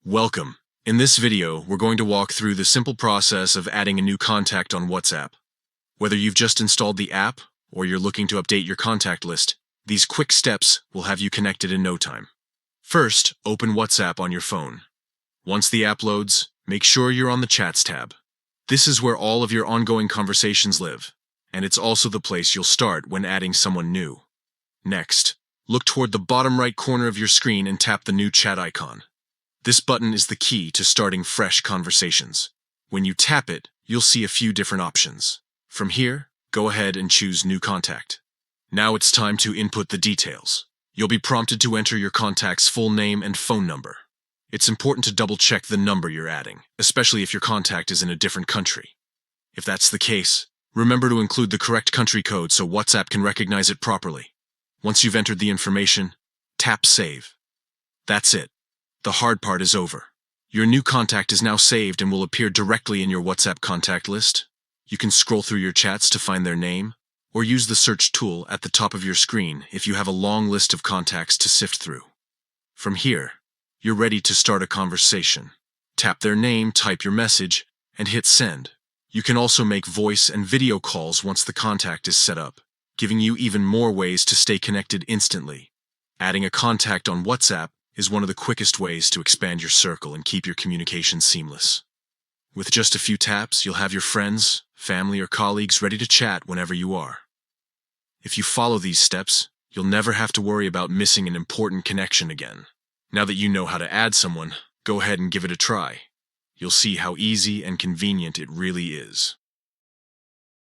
Welcome. In this video, we're going to walk through the simple process of adding a new contact on WhatsApp. Whether you've just installed the app or you're looking to update your contact list, these quick steps will have you connected in no time. First, open WhatsApp on your phone. Once the app loads, make sure you're on the Chats tab. This is where all of your ongoing conversations live, and it's also the place you'll start when adding someone new. Next, look toward the bottom right corner of your screen and tap the new chat icon. This button is the key to starting fresh conversations. When you tap it, you'll see a few different options. From here, go ahead and choose New Contact. Now it's time to input the details. You'll be prompted to enter your contact's full name and phone number. It's important to double-check the number you're adding, especially if your contact is in a different country. If that's the case, remember to include the correct country code so WhatsApp can recognize it properly. Once you've entered the information, tap Save. That's it. The hard part is over. Your new contact is now saved and will appear directly in your WhatsApp contact list. You can scroll through your chats to find their name, or use the search tool at the top of your screen if you have a long list of contacts to sift through. From here, you're ready to start a conversation. Tap their name, type your message, and hit send. You can also make voice and video calls once the contact is set up, giving you even more ways to stay connected instantly. Adding a contact on WhatsApp is one of the quickest ways to expand your circle and keep your communication seamless. With just a few taps, you'll have your friends, family, or colleagues ready to chat whenever you are. If you follow these steps, you'll never have to worry about missing an important connection again. Now that you know how to add someone, go ahead and give it a try. You'll see how easy and convenient it really is.